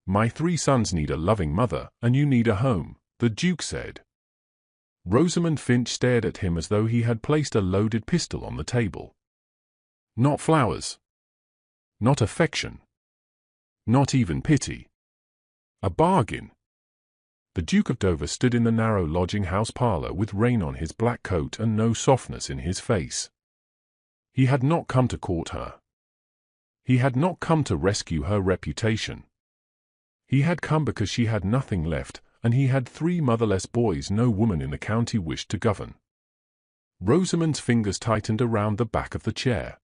My 3 sons need a loving mother, and you need a home, the Duke said. Rosamund Finch stared at him as though he had placed a loaded pistol on the table. Not flowers. Not affection. Not even pity. A bargain. The Duke of Dover stood in the narrow lodging-house parlour with rain on his black coat and no softness in his face. He had not come to court her. He had not come to rescue her reputation. He had come because she had nothing left, and he had 3 motherless boys no woman in the county wished to govern. Rosamund's fingers tightened around the back of the chair.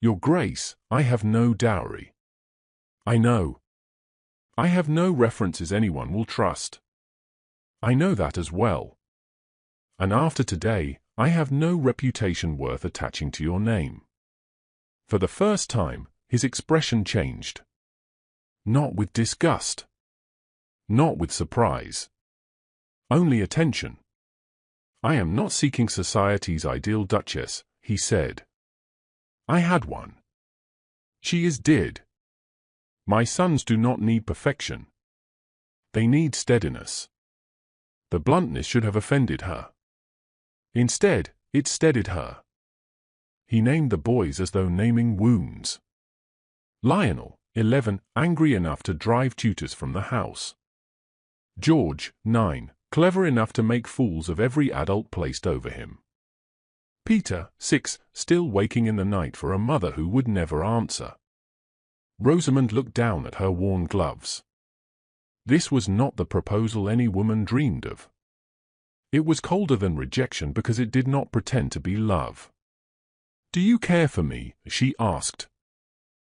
Your Grace, I have no dowry. I know. I have no references anyone will trust. I know that as well. And after today, I have no reputation worth attaching to your name. For the first time, his expression changed. Not with disgust. Not with surprise. Only attention. I am not seeking society's ideal duchess, he said. I had one. She is dead. My sons do not need perfection. They need steadiness. The bluntness should have offended her. Instead, it steadied her. He named the boys as though naming wounds. Lionel, 11, angry enough to drive tutors from the house. George, 9, clever enough to make fools of every adult placed over him. Peter, 6, still waking in the night for a mother who would never answer. Rosamund looked down at her worn gloves. This was not the proposal any woman dreamed of. It was colder than rejection because it did not pretend to be love. Do you care for me? She asked.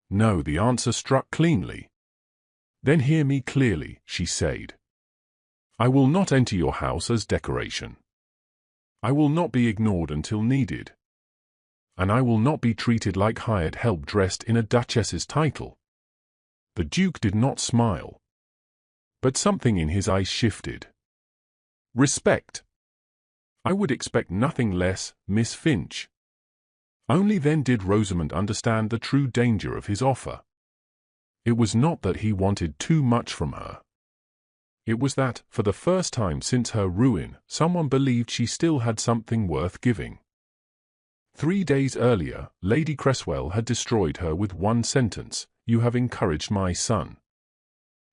No, the answer struck cleanly. Then hear me clearly, she said. I will not enter your house as decoration. I will not be ignored until needed. And I will not be treated like hired help dressed in a duchess's title. The Duke did not smile. But something in his eyes shifted. Respect. I would expect nothing less, Miss Finch. Only then did Rosamund understand the true danger of his offer. It was not that he wanted too much from her. It was that, for the first time since her ruin, someone believed she still had something worth giving. 3 days earlier, Lady Cresswell had destroyed her with one sentence, "You have encouraged my son."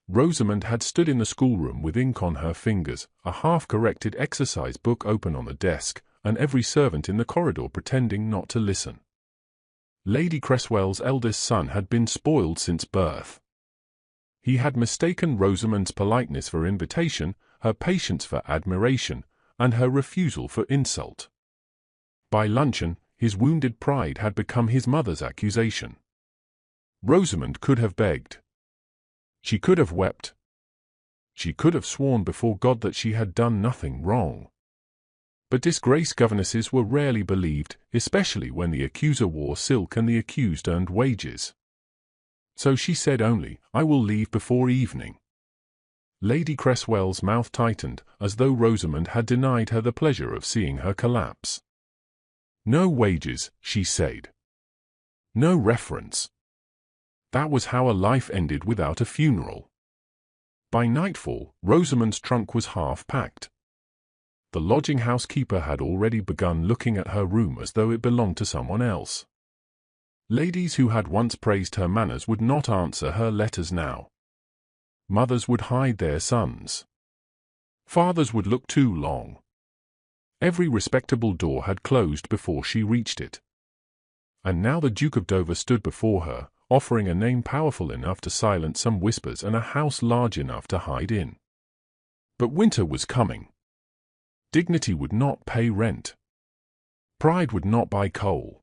Rosamund had stood in the schoolroom with ink on her fingers, a half-corrected exercise book open on the desk, and every servant in the corridor pretending not to listen. Lady Cresswell's eldest son had been spoiled since birth. He had mistaken Rosamund's politeness for invitation, her patience for admiration, and her refusal for insult. By luncheon, his wounded pride had become his mother's accusation. Rosamund could have begged. She could have wept. She could have sworn before God that she had done nothing wrong. But disgraced governesses were rarely believed, especially when the accuser wore silk and the accused earned wages. So she said only, "I will leave before evening." Lady Cresswell's mouth tightened, as though Rosamund had denied her the pleasure of seeing her collapse. No wages, she said. No reference. That was how a life ended without a funeral. By nightfall, Rosamund's trunk was half packed. The lodging-house keeper had already begun looking at her room as though it belonged to someone else. Ladies who had once praised her manners would not answer her letters now. Mothers would hide their sons. Fathers would look too long. Every respectable door had closed before she reached it. And now the Duke of Dover stood before her, offering a name powerful enough to silence some whispers and a house large enough to hide in. But winter was coming. Dignity would not pay rent. Pride would not buy coal.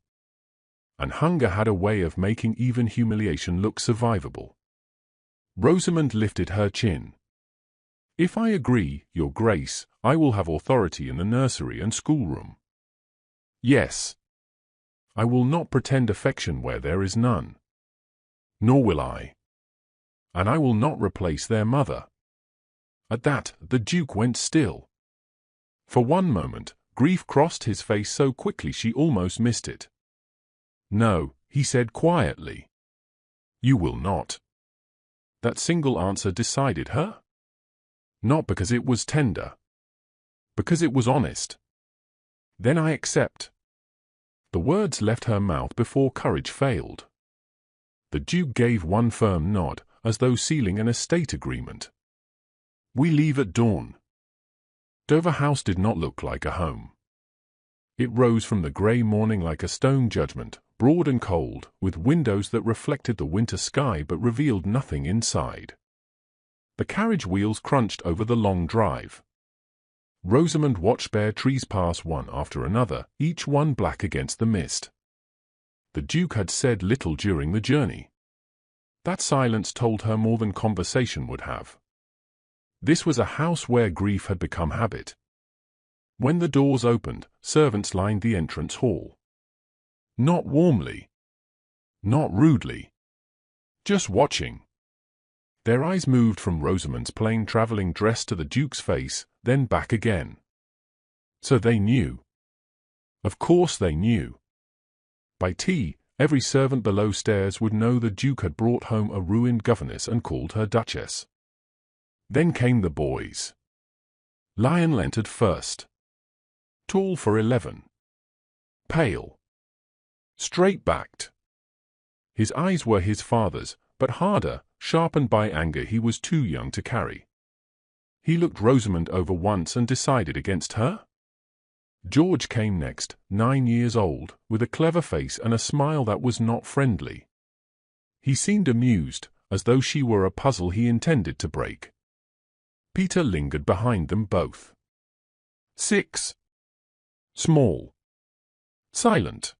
And hunger had a way of making even humiliation look survivable. Rosamund lifted her chin. If I agree, Your Grace, I will have authority in the nursery and schoolroom. Yes. I will not pretend affection where there is none. Nor will I. And I will not replace their mother. At that, the Duke went still. For one moment, grief crossed his face so quickly she almost missed it. No, he said quietly. You will not. That single answer decided her. Not because it was tender. Because it was honest. Then I accept. The words left her mouth before courage failed. The Duke gave one firm nod, as though sealing an estate agreement. We leave at dawn. Dover House did not look like a home. It rose from the grey morning like a stone judgment, broad and cold, with windows that reflected the winter sky but revealed nothing inside. The carriage wheels crunched over the long drive. Rosamond watched bare trees pass one after another, each one black against the mist. The Duke had said little during the journey. That silence told her more than conversation would have. This was a house where grief had become habit. When the doors opened, servants lined the entrance hall. Not warmly. Not rudely. Just watching. Their eyes moved from Rosamond's plain travelling dress to the Duke's face, then back again. So they knew. Of course they knew. By tea, every servant below stairs would know the Duke had brought home a ruined governess and called her Duchess. Then came the boys. Lionel entered first. Tall for 11. Pale. Straight-backed. His eyes were his father's, but harder, sharpened by anger he was too young to carry. He looked Rosamond over once and decided against her. George came next, 9 years old, with a clever face and a smile that was not friendly. He seemed amused, as though she were a puzzle he intended to break. Peter lingered behind them both. 6. Small. Silent.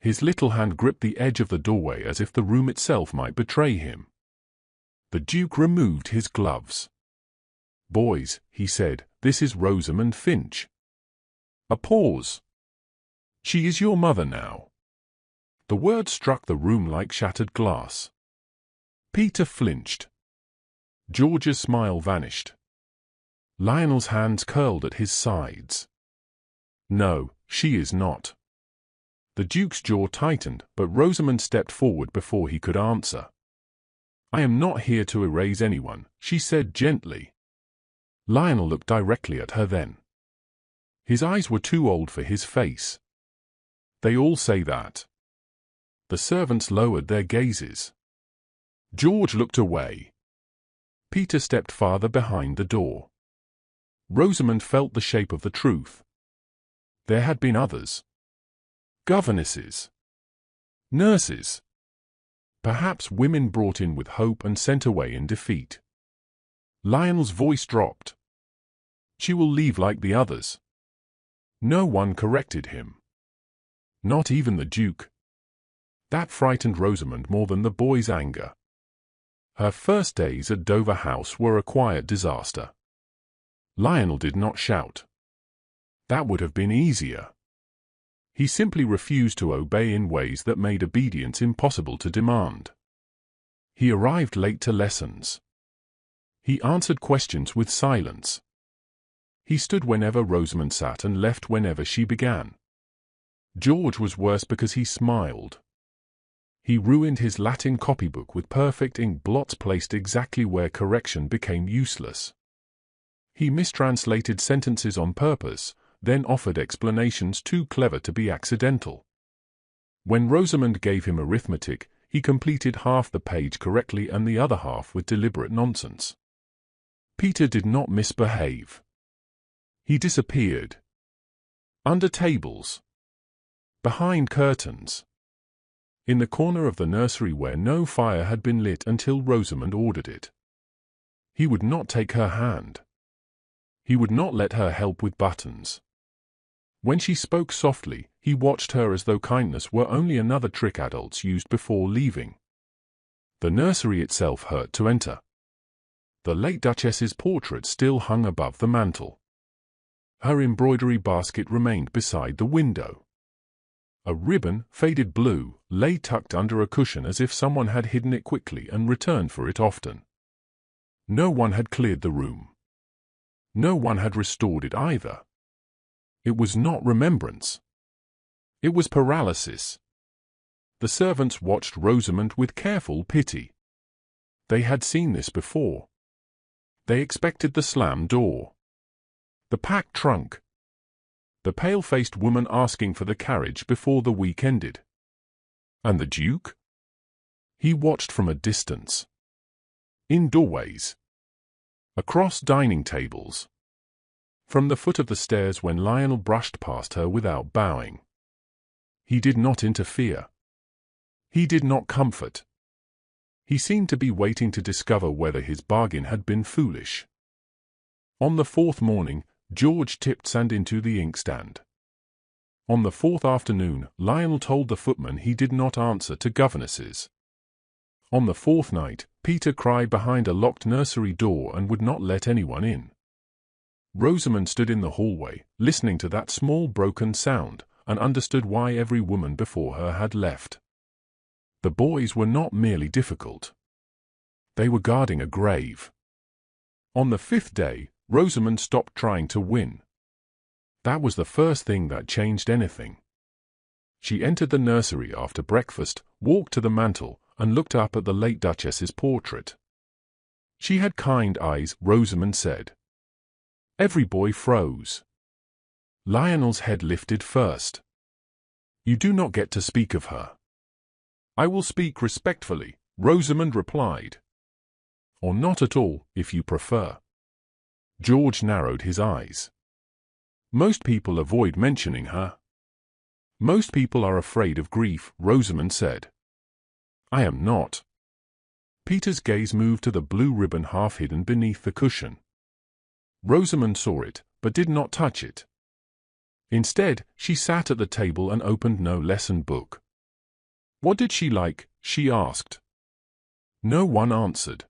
His little hand gripped the edge of the doorway as if the room itself might betray him. The Duke removed his gloves. "Boys," he said, "this is Rosamond Finch." A pause. "She is your mother now." The word struck the room like shattered glass. Peter flinched. George's smile vanished. Lionel's hands curled at his sides. "No, she is not." The Duke's jaw tightened, but Rosamond stepped forward before he could answer. "I am not here to erase anyone," she said gently. Lionel looked directly at her then. His eyes were too old for his face. "They all say that." The servants lowered their gazes. George looked away. Peter stepped farther behind the door. Rosamond felt the shape of the truth. There had been others. Governesses. Nurses. Perhaps women brought in with hope and sent away in defeat. Lionel's voice dropped. "She will leave like the others." No one corrected him. Not even the Duke. That frightened Rosamond more than the boy's anger. Her first days at Dover House were a quiet disaster. Lionel did not shout. That would have been easier. He simply refused to obey in ways that made obedience impossible to demand. He arrived late to lessons. He answered questions with silence. He stood whenever Rosamond sat and left whenever she began. George was worse because he smiled. He ruined his Latin copybook with perfect ink blots placed exactly where correction became useless. He mistranslated sentences on purpose, then offered explanations too clever to be accidental. When Rosamond gave him arithmetic, he completed half the page correctly and the other half with deliberate nonsense. Peter did not misbehave. He disappeared. Under tables. Behind curtains. In the corner of the nursery where no fire had been lit until Rosamond ordered it. He would not take her hand. He would not let her help with buttons. When she spoke softly, he watched her as though kindness were only another trick adults used before leaving. The nursery itself hurt to enter. The late Duchess's portrait still hung above the mantel. Her embroidery basket remained beside the window. A ribbon, faded blue, lay tucked under a cushion as if someone had hidden it quickly and returned for it often. No one had cleared the room. No one had restored it either. It was not remembrance. It was paralysis. The servants watched Rosamond with careful pity. They had seen this before. They expected the slammed door, the packed trunk, the pale-faced woman asking for the carriage before the week ended. And the Duke? He watched from a distance. In doorways. Across dining tables. From the foot of the stairs when Lionel brushed past her without bowing. He did not interfere. He did not comfort. He seemed to be waiting to discover whether his bargain had been foolish. On the fourth morning, George tipped sand into the inkstand. On the fourth afternoon, Lionel told the footman he did not answer to governesses. On the fourth night, Peter cried behind a locked nursery door and would not let anyone in. Rosamond stood in the hallway, listening to that small broken sound, and understood why every woman before her had left. The boys were not merely difficult. They were guarding a grave. On the fifth day, Rosamond stopped trying to win. That was the first thing that changed anything. She entered the nursery after breakfast, walked to the mantel, and looked up at the late Duchess's portrait. She had kind eyes, Rosamond said. Every boy froze. Lionel's head lifted first. You do not get to speak of her. I will speak respectfully, Rosamond replied. Or not at all, if you prefer. George narrowed his eyes. Most people avoid mentioning her. Most people are afraid of grief, Rosamond said. I am not. Peter's gaze moved to the blue ribbon half hidden beneath the cushion. Rosamond saw it, but did not touch it. Instead, she sat at the table and opened no lesson book. What did she like? She asked. No one answered.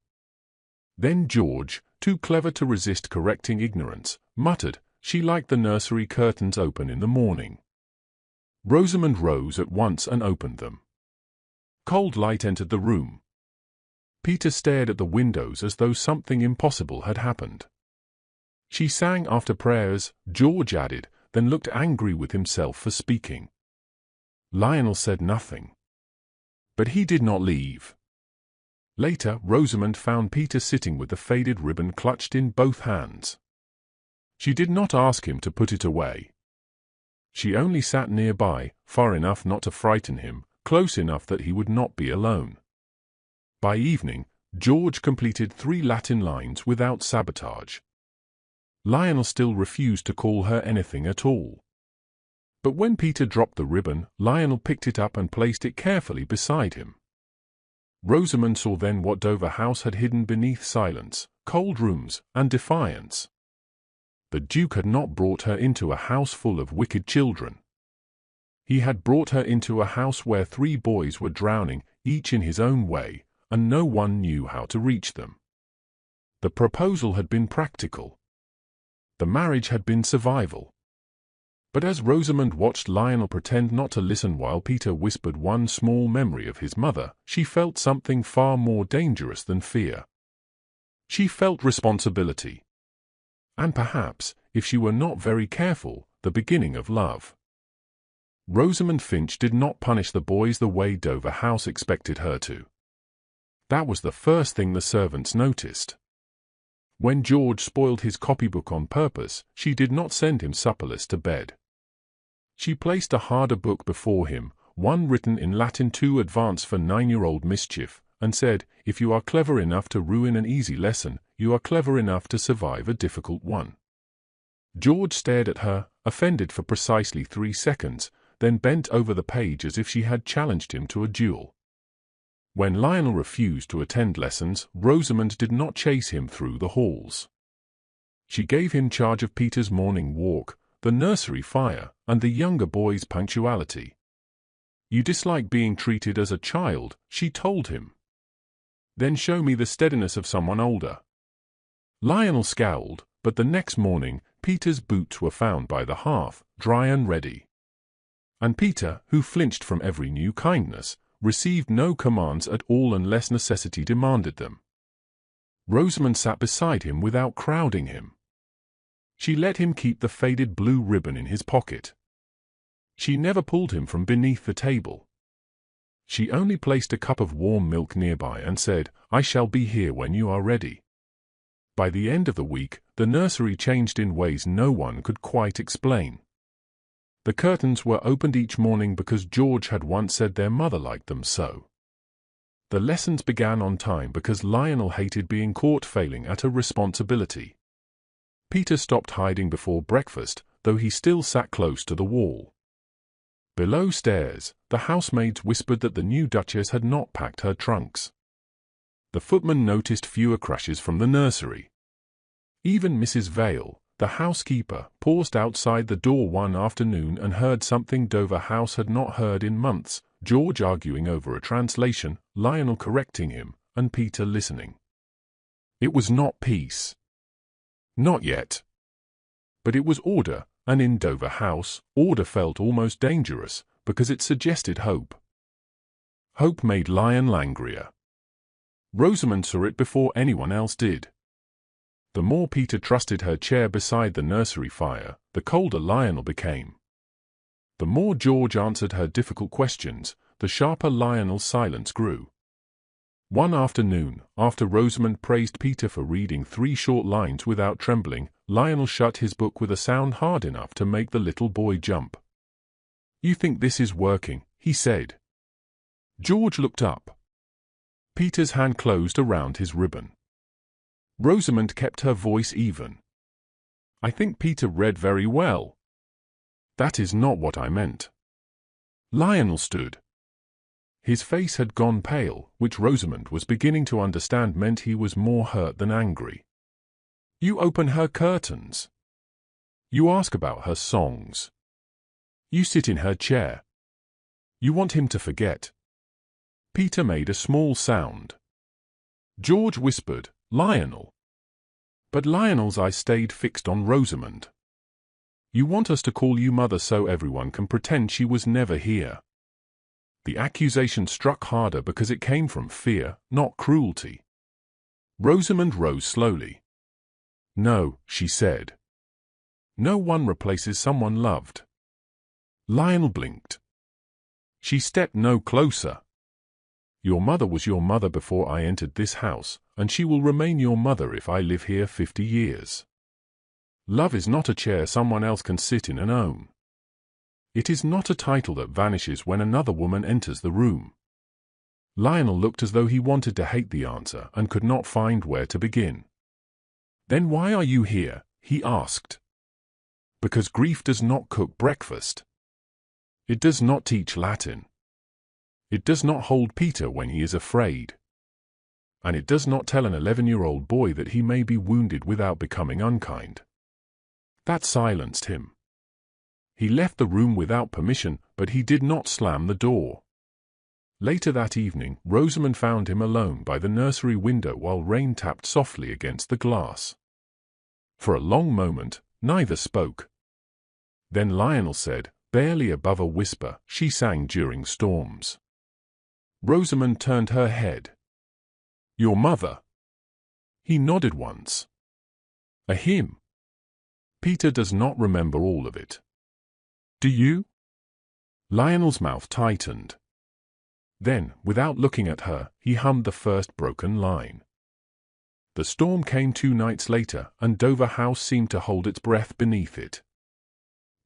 Then George, too clever to resist correcting ignorance, muttered, she liked the nursery curtains open in the morning. Rosamond rose at once and opened them. Cold light entered the room. Peter stared at the windows as though something impossible had happened. She sang after prayers, George added, then looked angry with himself for speaking. Lionel said nothing. But he did not leave. Later, Rosamond found Peter sitting with the faded ribbon clutched in both hands. She did not ask him to put it away. She only sat nearby, far enough not to frighten him, close enough that he would not be alone. By evening, George completed 3 Latin lines without sabotage. Lionel still refused to call her anything at all. But when Peter dropped the ribbon, Lionel picked it up and placed it carefully beside him. Rosamond saw then what Dover House had hidden beneath silence, cold rooms, and defiance. The Duke had not brought her into a house full of wicked children. He had brought her into a house where 3 boys were drowning, each in his own way, and no one knew how to reach them. The proposal had been practical. The marriage had been survival. But as Rosamond watched Lionel pretend not to listen while Peter whispered one small memory of his mother, she felt something far more dangerous than fear. She felt responsibility. And perhaps, if she were not very careful, the beginning of love. Rosamond Finch did not punish the boys the way Dover House expected her to. That was the first thing the servants noticed. When George spoiled his copybook on purpose, she did not send him supperless to bed. She placed a harder book before him, one written in Latin too advanced for 9-year-old mischief, and said, if you are clever enough to ruin an easy lesson, you are clever enough to survive a difficult one. George stared at her, offended for precisely 3 seconds, then bent over the page as if she had challenged him to a duel. When Lionel refused to attend lessons, Rosamond did not chase him through the halls. She gave him charge of Peter's morning walk, the nursery fire, and the younger boy's punctuality. You dislike being treated as a child, she told him. Then show me the steadiness of someone older. Lionel scowled, but the next morning, Peter's boots were found by the hearth, dry and ready. And Peter, who flinched from every new kindness, received no commands at all unless necessity demanded them. Rosamond sat beside him without crowding him. She let him keep the faded blue ribbon in his pocket. She never pulled him from beneath the table. She only placed a cup of warm milk nearby and said, "I shall be here when you are ready." By the end of the week, the nursery changed in ways no one could quite explain. The curtains were opened each morning because George had once said their mother liked them so. The lessons began on time because Lionel hated being caught failing at a responsibility. Peter stopped hiding before breakfast, though he still sat close to the wall. Below stairs, the housemaids whispered that the new Duchess had not packed her trunks. The footman noticed fewer crashes from the nursery. Even Mrs. Vale, the housekeeper, paused outside the door one afternoon and heard something Dover House had not heard in months: George arguing over a translation, Lionel correcting him, and Peter listening. It was not peace. Not yet. But it was order, and in Dover House, order felt almost dangerous, because it suggested hope. Hope made Lionel angrier. Rosamond saw it before anyone else did. The more Peter trusted her chair beside the nursery fire, the colder Lionel became. The more George answered her difficult questions, the sharper Lionel's silence grew. One afternoon, after Rosamond praised Peter for reading 3 short lines without trembling, Lionel shut his book with a sound hard enough to make the little boy jump. "You think this is working?" he said. George looked up. Peter's hand closed around his ribbon. Rosamond kept her voice even. "I think Peter read very well." "That is not what I meant." Lionel stood. His face had gone pale, which Rosamond was beginning to understand meant he was more hurt than angry. "You open her curtains. You ask about her songs. You sit in her chair. You want him to forget." Peter made a small sound. George whispered, "Lionel." But Lionel's eye stayed fixed on Rosamond. "You want us to call you mother so everyone can pretend she was never here." The accusation struck harder because it came from fear, not cruelty. Rosamond rose slowly. "No," she said. "No one replaces someone loved." Lionel blinked. She stepped no closer. "Your mother was your mother before I entered this house, and she will remain your mother if I live here 50 years. Love is not a chair someone else can sit in and own. It is not a title that vanishes when another woman enters the room." Lionel looked as though he wanted to hate the answer and could not find where to begin. "Then why are you here?" he asked. "Because grief does not cook breakfast. It does not teach Latin. It does not hold Peter when he is afraid. And it does not tell an 11-year-old boy that he may be wounded without becoming unkind." That silenced him. He left the room without permission, but he did not slam the door. Later that evening, Rosamond found him alone by the nursery window while rain tapped softly against the glass. For a long moment, neither spoke. Then Lionel said, barely above a whisper she sang during storms. Rosamond turned her head. "Your mother?" He nodded once. "A hymn?" Peter does not remember all of it. "Do you?" Lionel's mouth tightened. Then, without looking at her, he hummed the first broken line. The storm came 2 nights later, and Dover House seemed to hold its breath beneath it.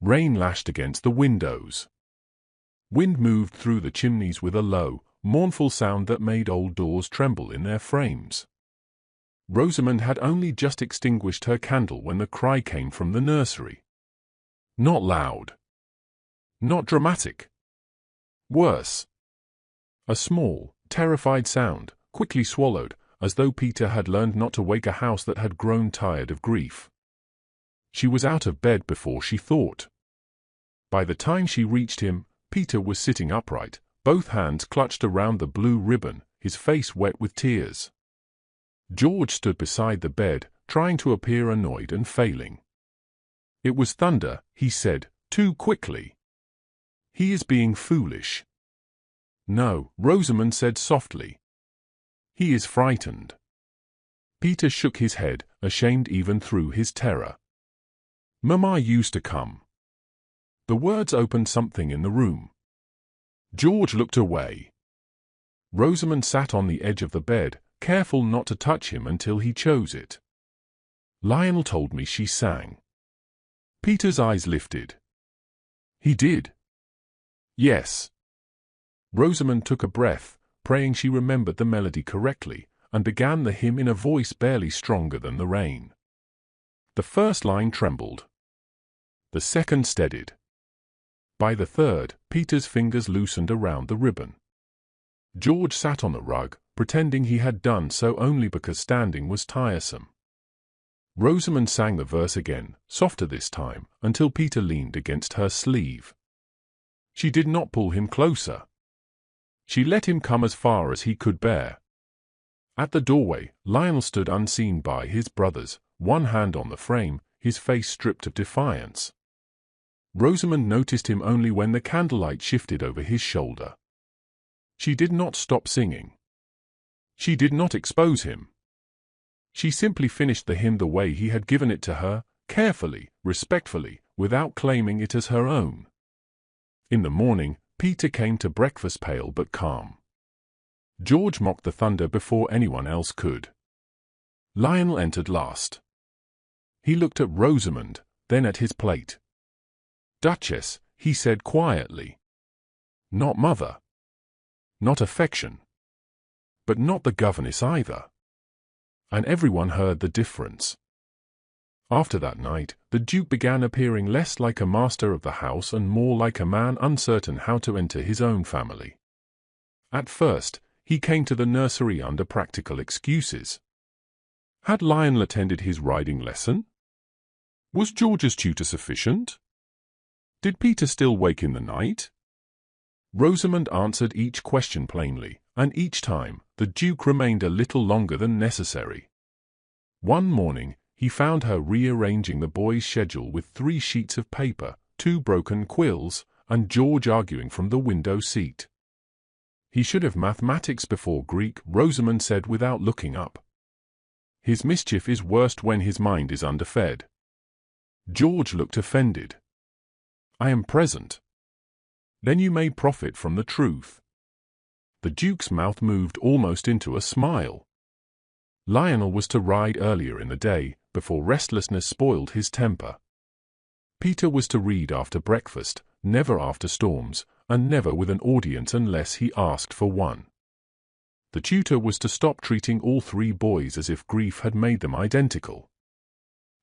Rain lashed against the windows. Wind moved through the chimneys with a low, mournful sound that made old doors tremble in their frames. Rosamond had only just extinguished her candle when the cry came from the nursery. Not loud. Not dramatic. Worse. A small, terrified sound, quickly swallowed, as though Peter had learned not to wake a house that had grown tired of grief. She was out of bed before she thought. By the time she reached him, Peter was sitting upright, both hands clutched around the blue ribbon, his face wet with tears. George stood beside the bed, trying to appear annoyed and failing. "It was thunder," he said, too quickly. "He is being foolish." "No," Rosamond said softly. "He is frightened." Peter shook his head, ashamed even through his terror. "Mamma used to come." The words opened something in the room. George looked away. Rosamond sat on the edge of the bed, careful not to touch him until he chose it. Lionel told me she sang. Peter's eyes lifted. He did. Yes. Rosamond took a breath, praying she remembered the melody correctly, and began the hymn in a voice barely stronger than the rain. The first line trembled. The second steadied. By the third, Peter's fingers loosened around the ribbon. George sat on the rug, pretending he had done so only because standing was tiresome. Rosamond sang the verse again, softer this time, until Peter leaned against her sleeve. She did not pull him closer. She let him come as far as he could bear. At the doorway, Lionel stood unseen by his brothers, one hand on the frame, his face stripped of defiance. Rosamond noticed him only when the candlelight shifted over his shoulder. She did not stop singing. She did not expose him. She simply finished the hymn the way he had given it to her, carefully, respectfully, without claiming it as her own. In the morning, Peter came to breakfast pale but calm. George mocked the thunder before anyone else could. Lionel entered last. He looked at Rosamond, then at his plate. "Duchess," he said quietly. "Not mother. Not affection. But not the governess either." And everyone heard the difference. After that night, the Duke began appearing less like a master of the house and more like a man uncertain how to enter his own family. At first, he came to the nursery under practical excuses. Had Lionel attended his riding lesson? Was George's tutor sufficient? Did Peter still wake in the night? Rosamond answered each question plainly, and each time, the Duke remained a little longer than necessary. One morning, he found her rearranging the boys' schedule with 3 sheets of paper, 2 broken quills, and George arguing from the window seat. He should have mathematics before Greek, Rosamond said without looking up. His mischief is worst when his mind is underfed. George looked offended. "I am present." "Then you may profit from the truth." The Duke's mouth moved almost into a smile. Lionel was to ride earlier in the day, before restlessness spoiled his temper. Peter was to read after breakfast, never after storms, and never with an audience unless he asked for one. The tutor was to stop treating all 3 boys as if grief had made them identical.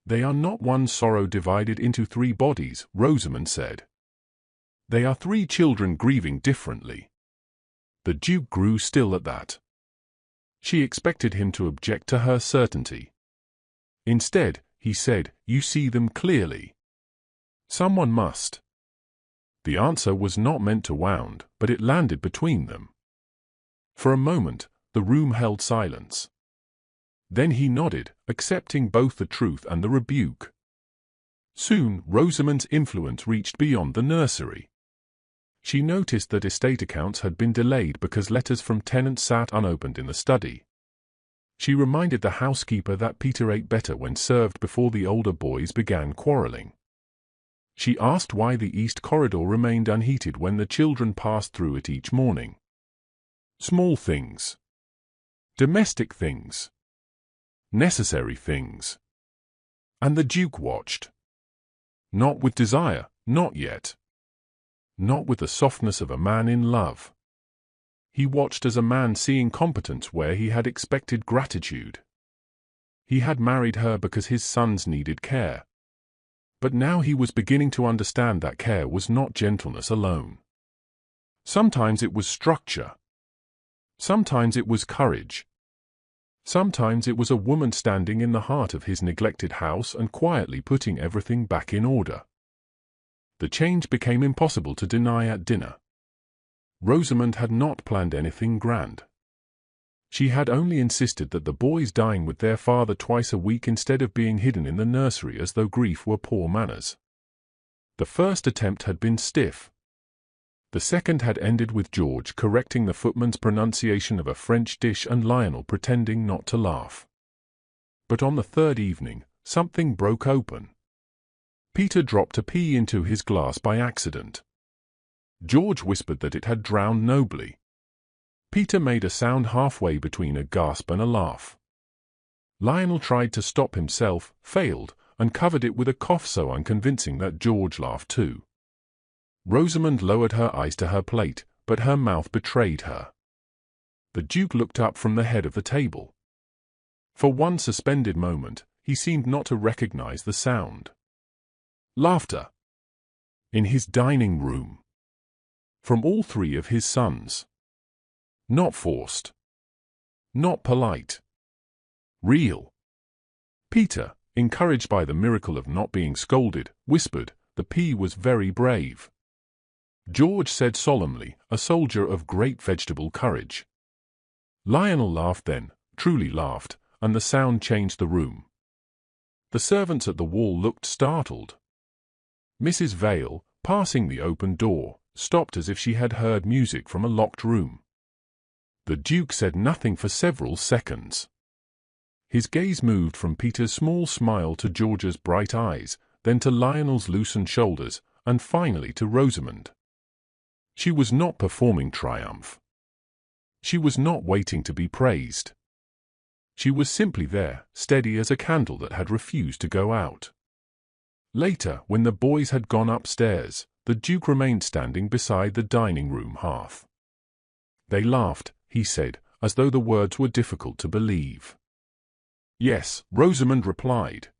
"They are not one sorrow divided into 3 bodies," Rosamond said. "They are 3 children grieving differently." The Duke grew still at that. She expected him to object to her certainty. Instead, he said, "You see them clearly." "Someone must." The answer was not meant to wound, but it landed between them. For a moment, the room held silence. Then he nodded, accepting both the truth and the rebuke. Soon, Rosamond's influence reached beyond the nursery. She noticed that estate accounts had been delayed because letters from tenants sat unopened in the study. She reminded the housekeeper that Peter ate better when served before the older boys began quarreling. She asked why the east corridor remained unheated when the children passed through it each morning. Small things. Domestic things. Necessary things. And the Duke watched. Not with desire, not yet. Not with the softness of a man in love. He watched as a man seeing competence where he had expected gratitude. He had married her because his sons needed care. But now he was beginning to understand that care was not gentleness alone. Sometimes it was structure. Sometimes it was courage. Sometimes it was a woman standing in the heart of his neglected house and quietly putting everything back in order. The change became impossible to deny at dinner. Rosamond had not planned anything grand. She had only insisted that the boys dine with their father twice a week instead of being hidden in the nursery as though grief were poor manners. The first attempt had been stiff. The second had ended with George correcting the footman's pronunciation of a French dish and Lionel pretending not to laugh. But on the third evening, something broke open. Peter dropped a pea into his glass by accident. George whispered that it had drowned nobly. Peter made a sound halfway between a gasp and a laugh. Lionel tried to stop himself, failed, and covered it with a cough so unconvincing that George laughed too. Rosamond lowered her eyes to her plate, but her mouth betrayed her. The Duke looked up from the head of the table. For one suspended moment, he seemed not to recognize the sound. Laughter. In his dining room. From all three of his sons. Not forced. Not polite. Real. Peter, encouraged by the miracle of not being scolded, whispered, "The P was very brave." George said solemnly, "A soldier of great vegetable courage." Lionel laughed then, truly laughed, and the sound changed the room. The servants at the wall looked startled. Mrs. Vale, passing the open door, stopped as if she had heard music from a locked room. The Duke said nothing for several seconds. His gaze moved from Peter's small smile to George's bright eyes, then to Lionel's loosened shoulders, and finally to Rosamond. She was not performing triumph. She was not waiting to be praised. She was simply there, steady as a candle that had refused to go out. Later, when the boys had gone upstairs, the Duke remained standing beside the dining-room hearth. "They laughed," he said, as though the words were difficult to believe. "Yes," Rosamond replied.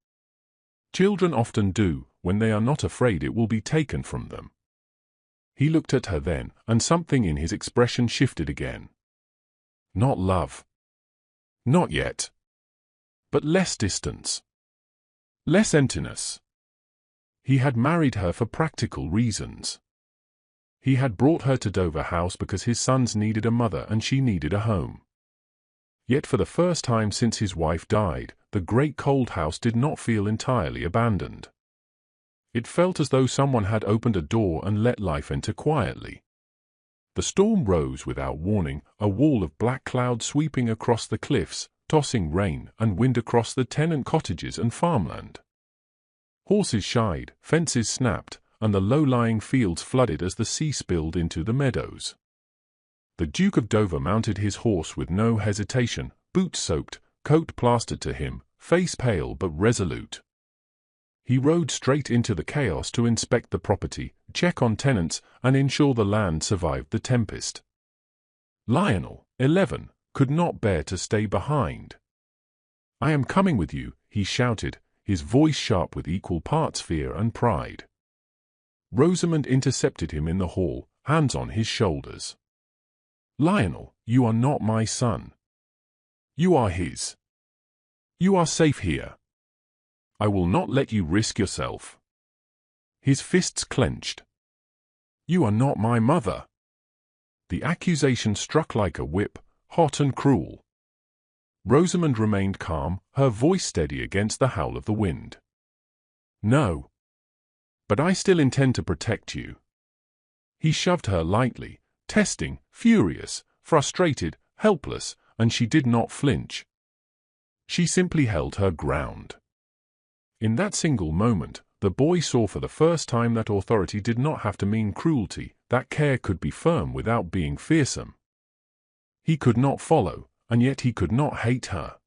"Children often do, when they are not afraid it will be taken from them." He looked at her then, and something in his expression shifted again. Not love. Not yet. But less distance. Less emptiness. He had married her for practical reasons. He had brought her to Dover House because his sons needed a mother and she needed a home. Yet for the first time since his wife died, the great cold house did not feel entirely abandoned. It felt as though someone had opened a door and let life enter quietly. The storm rose without warning, a wall of black cloud sweeping across the cliffs, tossing rain and wind across the tenant cottages and farmland. Horses shied, fences snapped, and the low-lying fields flooded as the sea spilled into the meadows. The Duke of Dover mounted his horse with no hesitation, boots soaked, coat plastered to him, face pale but resolute. He rode straight into the chaos to inspect the property, check on tenants, and ensure the land survived the tempest. Lionel, 11, could not bear to stay behind. "I am coming with you," he shouted, his voice sharp with equal parts fear and pride. Rosamond intercepted him in the hall, hands on his shoulders. "Lionel, you are not my son. You are his. You are safe here. I will not let you risk yourself." His fists clenched. "You are not my mother." The accusation struck like a whip, hot and cruel. Rosamond remained calm, her voice steady against the howl of the wind. "No. But I still intend to protect you." He shoved her lightly, testing, furious, frustrated, helpless, and she did not flinch. She simply held her ground. In that single moment, the boy saw for the first time that authority did not have to mean cruelty, that care could be firm without being fearsome. He could not follow, and yet he could not hate her.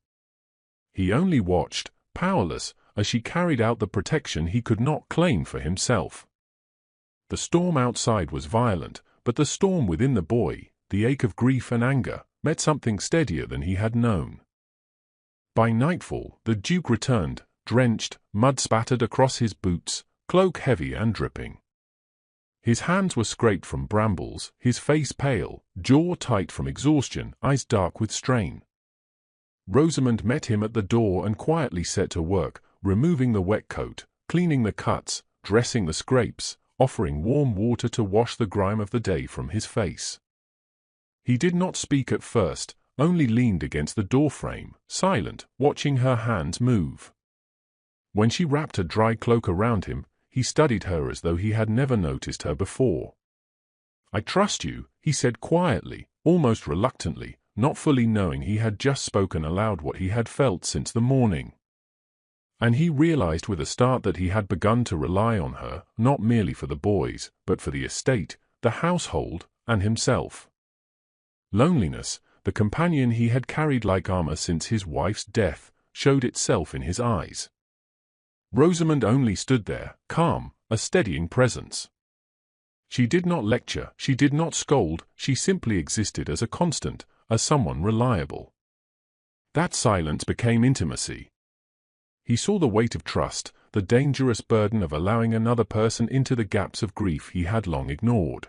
He only watched, powerless, as she carried out the protection he could not claim for himself. The storm outside was violent, but the storm within the boy, the ache of grief and anger, met something steadier than he had known. By nightfall, the Duke returned, drenched, mud spattered across his boots, cloak heavy and dripping. His hands were scraped from brambles, his face pale, jaw tight from exhaustion, eyes dark with strain. Rosamond met him at the door and quietly set to work, removing the wet coat, cleaning the cuts, dressing the scrapes, offering warm water to wash the grime of the day from his face. He did not speak at first, only leaned against the doorframe, silent, watching her hands move. When she wrapped a dry cloak around him, he studied her as though he had never noticed her before. "I trust you," he said quietly, almost reluctantly, not fully knowing he had just spoken aloud what he had felt since the morning. And he realized with a start that he had begun to rely on her, not merely for the boys, but for the estate, the household, and himself. Loneliness, the companion he had carried like armor since his wife's death, showed itself in his eyes. Rosamond only stood there, calm, a steadying presence. She did not lecture, she did not scold, she simply existed as a constant, as someone reliable. That silence became intimacy. He saw the weight of trust, the dangerous burden of allowing another person into the gaps of grief he had long ignored.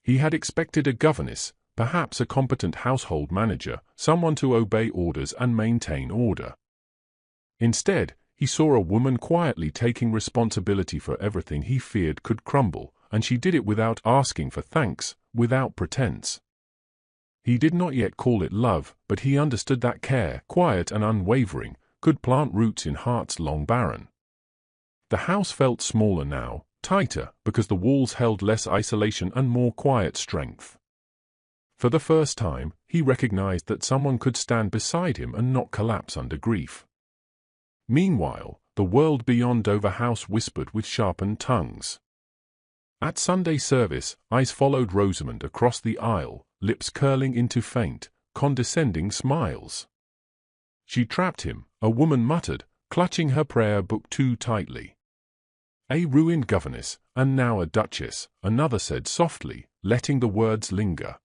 He had expected a governess, perhaps a competent household manager, someone to obey orders and maintain order. Instead, he saw a woman quietly taking responsibility for everything he feared could crumble, and she did it without asking for thanks, without pretense. He did not yet call it love, but he understood that care, quiet and unwavering, could plant roots in hearts long barren. The house felt smaller now, tighter, because the walls held less isolation and more quiet strength. For the first time, he recognized that someone could stand beside him and not collapse under grief. Meanwhile, the world beyond Dover House whispered with sharpened tongues. At Sunday service, eyes followed Rosamond across the aisle, lips curling into faint, condescending smiles. She trapped him, a woman muttered, clutching her prayer book too tightly. A ruined governess, and now a duchess, another said softly, letting the words linger.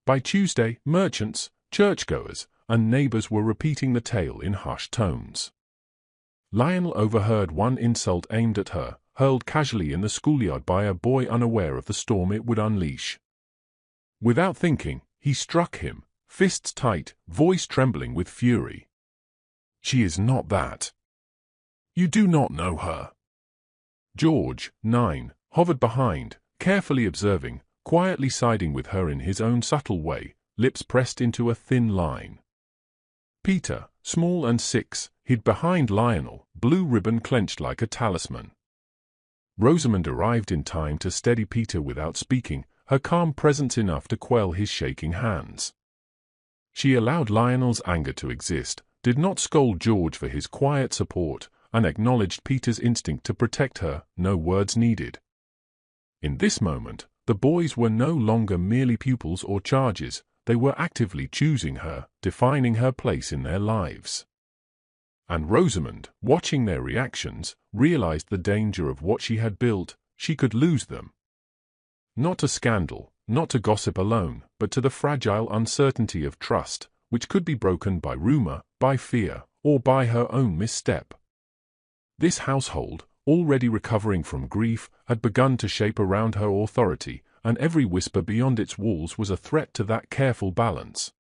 By Tuesday, merchants, churchgoers, and neighbors were repeating the tale in hushed tones. Lionel overheard one insult aimed at her, hurled casually in the schoolyard by a boy unaware of the storm it would unleash. Without thinking, he struck him, fists tight, voice trembling with fury. "She is not that. You do not know her." George, 9, hovered behind, carefully observing, quietly siding with her in his own subtle way, lips pressed into a thin line. Peter, small and 6, hid behind Lionel, blue ribbon clenched like a talisman. Rosamond arrived in time to steady Peter without speaking, her calm presence enough to quell his shaking hands. She allowed Lionel's anger to exist, did not scold George for his quiet support, and acknowledged Peter's instinct to protect her, no words needed. In this moment, the boys were no longer merely pupils or charges, they were actively choosing her, defining her place in their lives. And Rosamond, watching their reactions, realized the danger of what she had built. She could lose them. Not to scandal, not to gossip alone, but to the fragile uncertainty of trust, which could be broken by rumor, by fear, or by her own misstep. This household, already recovering from grief, had begun to shape around her authority, and every whisper beyond its walls was a threat to that careful balance.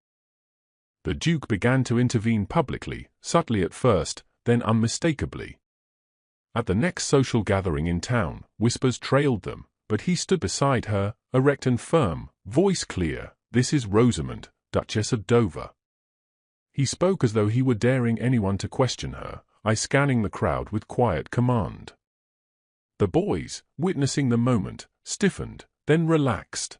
The Duke began to intervene publicly, subtly at first, then unmistakably. At the next social gathering in town, whispers trailed them, but he stood beside her, erect and firm, voice clear. "This is Rosamond, Duchess of Dover." He spoke as though he were daring anyone to question her, eyes scanning the crowd with quiet command. The boys, witnessing the moment, stiffened, then relaxed.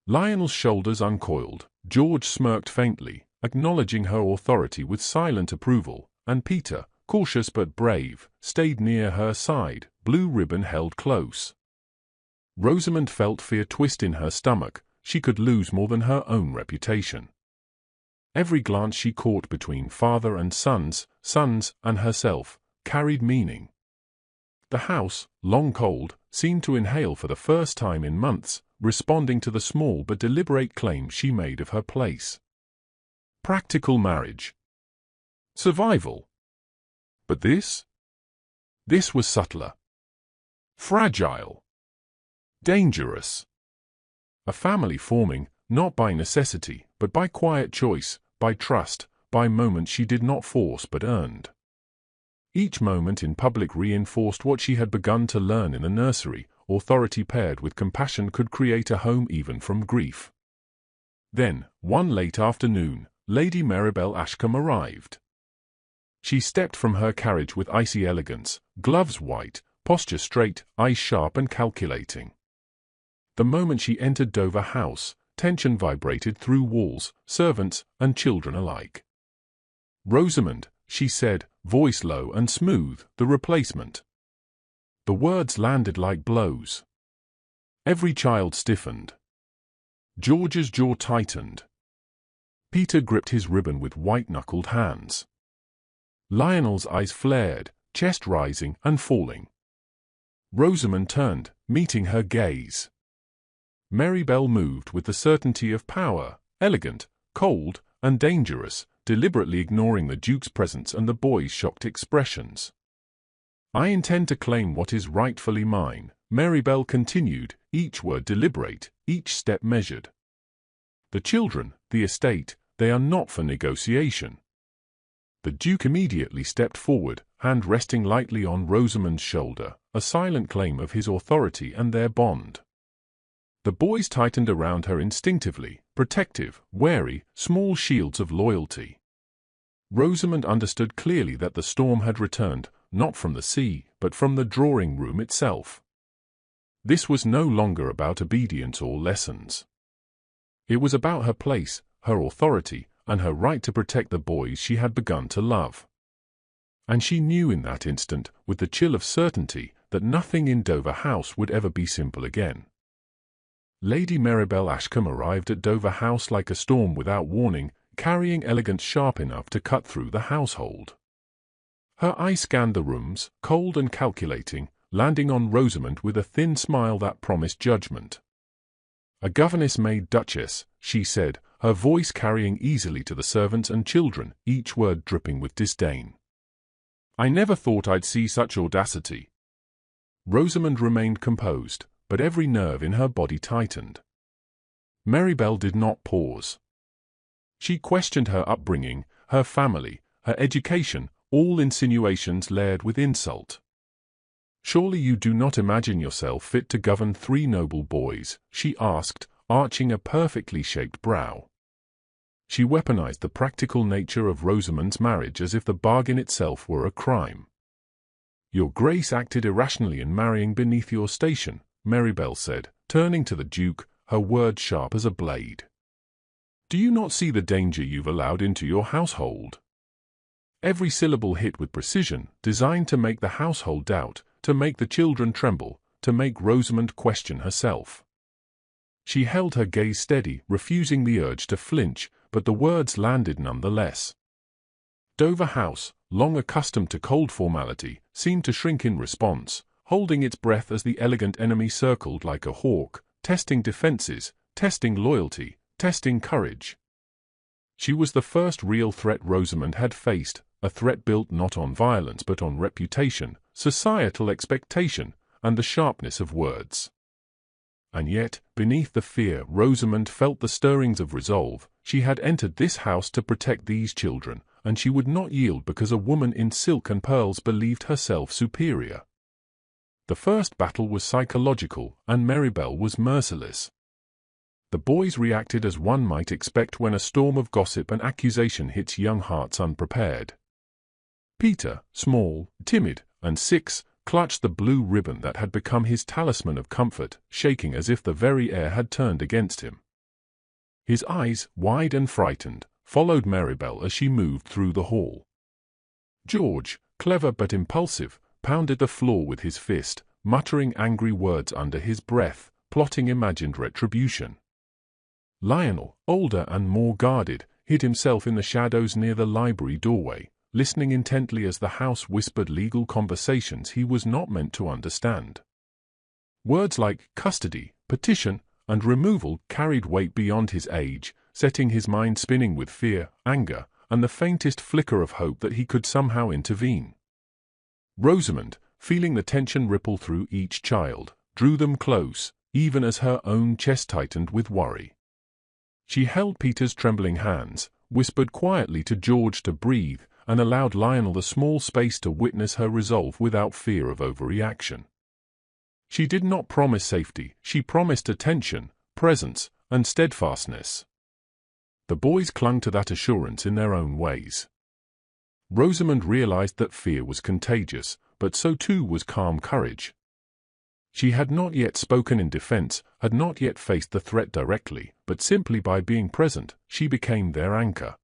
Lionel's shoulders uncoiled, George smirked faintly, acknowledging her authority with silent approval, and Peter, cautious but brave, stayed near her side, blue ribbon held close. Rosamond felt fear twist in her stomach. She could lose more than her own reputation. Every glance she caught between father and sons and herself, carried meaning. The house, long cold, seemed to inhale for the first time in months, responding to the small but deliberate claims she made of her place. Practical marriage. Survival. But this? This was subtler. Fragile. Dangerous. A family forming, not by necessity, but by quiet choice, by trust, by moments she did not force but earned. Each moment in public reinforced what she had begun to learn in the nursery. Authority paired with compassion could create a home even from grief. Then, one late afternoon, Lady Maribel Ashcombe arrived. She stepped from her carriage with icy elegance, gloves white, posture straight, eyes sharp and calculating. The moment she entered Dover House, tension vibrated through walls, servants, and children alike. "Rosamond," she said, voice low and smooth, "the replacement." The words landed like blows. Every child stiffened. George's jaw tightened. Peter gripped his ribbon with white-knuckled hands. Lionel's eyes flared, chest rising and falling. Rosamond turned, meeting her gaze. Marybelle moved with the certainty of power, elegant, cold, and dangerous, deliberately ignoring the Duke's presence and the boy's shocked expressions. "I intend to claim what is rightfully mine," Marybelle continued, each word deliberate, each step measured. "The children, the estate, they are not for negotiation." The Duke immediately stepped forward, hand resting lightly on Rosamond's shoulder, a silent claim of his authority and their bond. The boys tightened around her instinctively, protective, wary, small shields of loyalty. Rosamond understood clearly that the storm had returned, not from the sea, but from the drawing-room itself. This was no longer about obedience or lessons. It was about her place, her authority, and her right to protect the boys she had begun to love. And she knew in that instant, with the chill of certainty, that nothing in Dover House would ever be simple again. Lady Marybelle Ashcombe arrived at Dover House like a storm without warning, carrying elegance sharp enough to cut through the household. Her eye scanned the rooms, cold and calculating, landing on Rosamond with a thin smile that promised judgment. "A governess-made duchess," she said, her voice carrying easily to the servants and children, each word dripping with disdain. "I never thought I'd see such audacity." Rosamond remained composed, but every nerve in her body tightened. Marybelle did not pause. She questioned her upbringing, her family, her education, all insinuations layered with insult. "Surely you do not imagine yourself fit to govern 3 noble boys?" she asked, arching a perfectly shaped brow. She weaponized the practical nature of Rosamond's marriage as if the bargain itself were a crime. "Your Grace acted irrationally in marrying beneath your station," Marybelle said, turning to the Duke, her words sharp as a blade. "Do you not see the danger you've allowed into your household?" Every syllable hit with precision, designed to make the household doubt, to make the children tremble, to make Rosamond question herself. She held her gaze steady, refusing the urge to flinch, but the words landed nonetheless. Dover House, long accustomed to cold formality, seemed to shrink in response, holding its breath as the elegant enemy circled like a hawk, testing defenses, testing loyalty, testing courage. She was the first real threat Rosamond had faced, a threat built not on violence but on reputation, societal expectation, and the sharpness of words. And yet, beneath the fear, Rosamond felt the stirrings of resolve. She had entered this house to protect these children, and she would not yield because a woman in silk and pearls believed herself superior. The first battle was psychological, and Marybelle was merciless. The boys reacted as one might expect when a storm of gossip and accusation hits young hearts unprepared. Peter, small, timid, and 6, clutched the blue ribbon that had become his talisman of comfort, shaking as if the very air had turned against him. His eyes, wide and frightened, followed Marybelle as she moved through the hall. George, clever but impulsive, pounded the floor with his fist, muttering angry words under his breath, plotting imagined retribution. Lionel, older and more guarded, hid himself in the shadows near the library doorway, listening intently as the house whispered legal conversations he was not meant to understand. Words like custody, petition, and removal carried weight beyond his age, setting his mind spinning with fear, anger, and the faintest flicker of hope that he could somehow intervene. Rosamond, feeling the tension ripple through each child, drew them close, even as her own chest tightened with worry. She held Peter's trembling hands, whispered quietly to George to breathe, and allowed Lionel the small space to witness her resolve without fear of overreaction. She did not promise safety, she promised attention, presence, and steadfastness. The boys clung to that assurance in their own ways. Rosamond realized that fear was contagious, but so too was calm courage. She had not yet spoken in defense, had not yet faced the threat directly, but simply by being present, she became their anchor.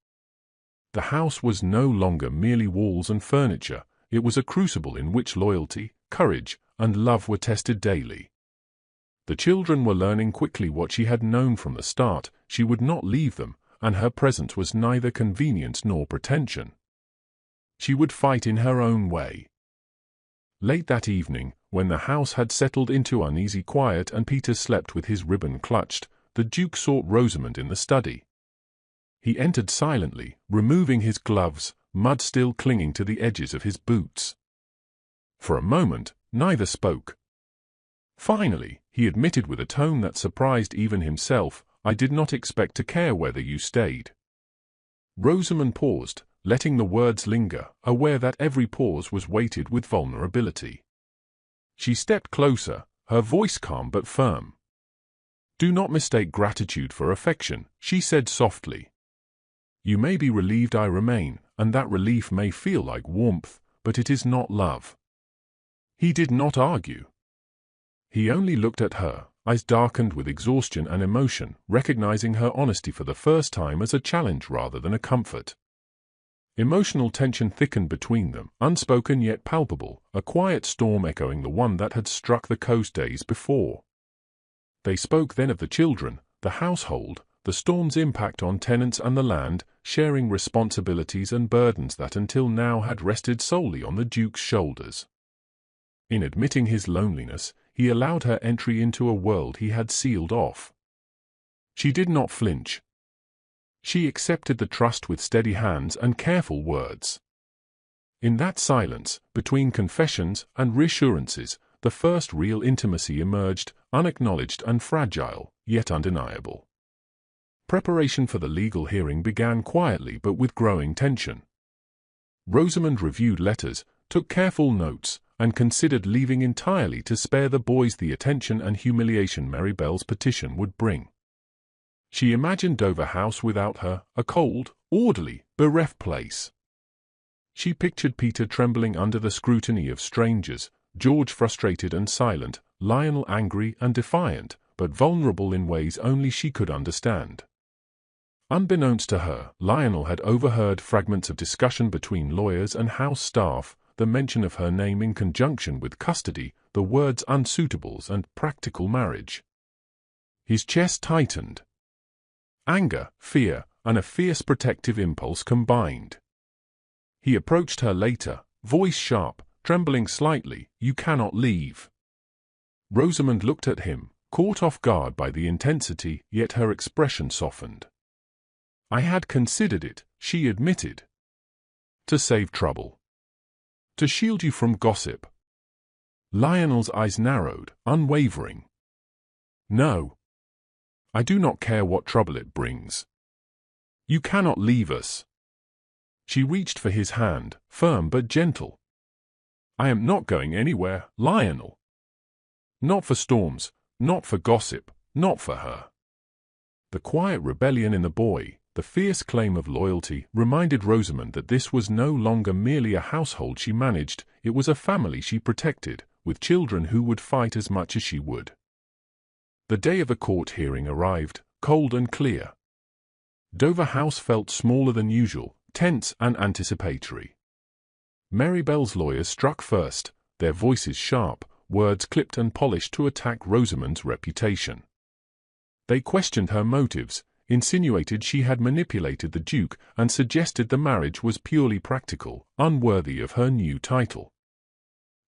The house was no longer merely walls and furniture, it was a crucible in which loyalty, courage, and love were tested daily. The children were learning quickly what she had known from the start: she would not leave them, and her presence was neither convenience nor pretension. She would fight in her own way. Late that evening, when the house had settled into uneasy quiet and Peter slept with his ribbon clutched, the Duke sought Rosamond in the study. He entered silently, removing his gloves, mud still clinging to the edges of his boots. For a moment, neither spoke. Finally, he admitted with a tone that surprised even himself, "I did not expect to care whether you stayed." Rosamond paused, letting the words linger, aware that every pause was weighted with vulnerability. She stepped closer, her voice calm but firm. "Do not mistake gratitude for affection," she said softly. "You may be relieved I remain, and that relief may feel like warmth, but it is not love." He did not argue. He only looked at her, eyes darkened with exhaustion and emotion, recognizing her honesty for the first time as a challenge rather than a comfort. Emotional tension thickened between them, unspoken yet palpable, a quiet storm echoing the one that had struck the coast days before. They spoke then of the children, the household, the storm's impact on tenants and the land, sharing responsibilities and burdens that until now had rested solely on the Duke's shoulders. In admitting his loneliness, he allowed her entry into a world he had sealed off. She did not flinch. She accepted the trust with steady hands and careful words. In that silence, between confessions and reassurances, the first real intimacy emerged, unacknowledged and fragile, yet undeniable. Preparation for the legal hearing began quietly but with growing tension. Rosamond reviewed letters, took careful notes, and considered leaving entirely to spare the boys the attention and humiliation Marybelle's petition would bring. She imagined Dover House without her, a cold, orderly, bereft place. She pictured Peter trembling under the scrutiny of strangers, George frustrated and silent, Lionel angry and defiant, but vulnerable in ways only she could understand. Unbeknownst to her, Lionel had overheard fragments of discussion between lawyers and house staff, the mention of her name in conjunction with custody, the words unsuitables and practical marriage. His chest tightened. Anger, fear, and a fierce protective impulse combined. He approached her later, voice sharp, trembling slightly, "You cannot leave." Rosamond looked at him, caught off guard by the intensity, yet her expression softened. "I had considered it," she admitted. "To save trouble. To shield you from gossip." Lionel's eyes narrowed, unwavering. "No. I do not care what trouble it brings. You cannot leave us." She reached for his hand, firm but gentle. "I am not going anywhere, Lionel. Not for storms, not for gossip, not for her." The quiet rebellion in the boy, the fierce claim of loyalty, reminded Rosamond that this was no longer merely a household she managed, it was a family she protected, with children who would fight as much as she would. The day of the court hearing arrived, cold and clear. Dover House felt smaller than usual, tense and anticipatory. Marybelle's lawyers struck first, their voices sharp, words clipped and polished to attack Rosamond's reputation. They questioned her motives, insinuated she had manipulated the Duke, and suggested the marriage was purely practical, unworthy of her new title.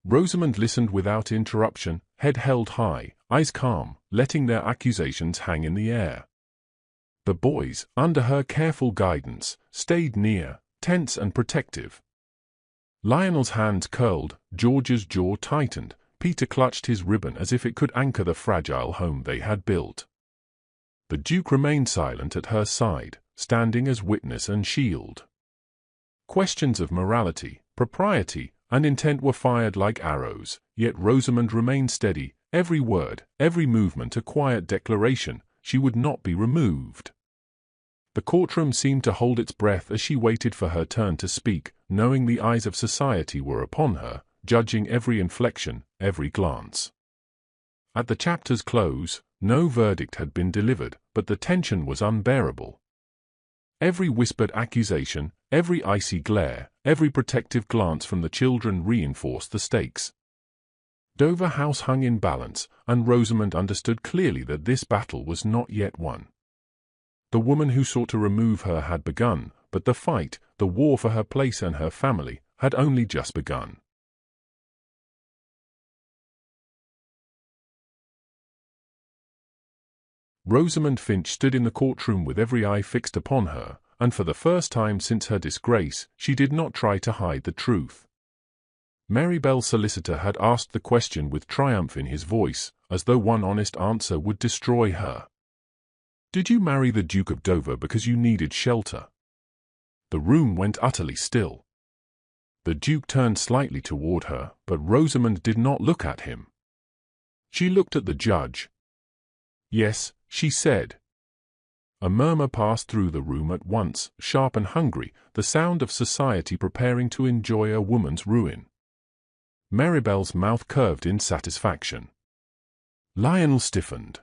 Rosamond listened without interruption, head held high, eyes calm, letting their accusations hang in the air. The boys, under her careful guidance, stayed near, tense and protective. Lionel's hands curled, George's jaw tightened, Peter clutched his ribbon as if it could anchor the fragile home they had built. The Duke remained silent at her side, standing as witness and shield. Questions of morality, propriety, and intent were fired like arrows, yet Rosamond remained steady, every word, every movement a quiet declaration, she would not be removed. The courtroom seemed to hold its breath as she waited for her turn to speak, knowing the eyes of society were upon her, judging every inflection, every glance. At the chapter's close, no verdict had been delivered, but the tension was unbearable. Every whispered accusation, every icy glare, every protective glance from the children reinforced the stakes. Dover House hung in balance, and Rosamond understood clearly that this battle was not yet won. The woman who sought to remove her had begun, but the fight, the war for her place and her family, had only just begun. Rosamond Finch stood in the courtroom with every eye fixed upon her, and for the first time since her disgrace, she did not try to hide the truth. Marybelle's solicitor had asked the question with triumph in his voice, as though one honest answer would destroy her. "Did you marry the Duke of Dover because you needed shelter?" The room went utterly still. The Duke turned slightly toward her, but Rosamond did not look at him. She looked at the judge. "Yes," she said. A murmur passed through the room at once, sharp and hungry, the sound of society preparing to enjoy a woman's ruin. Marybelle's mouth curved in satisfaction. Lionel stiffened.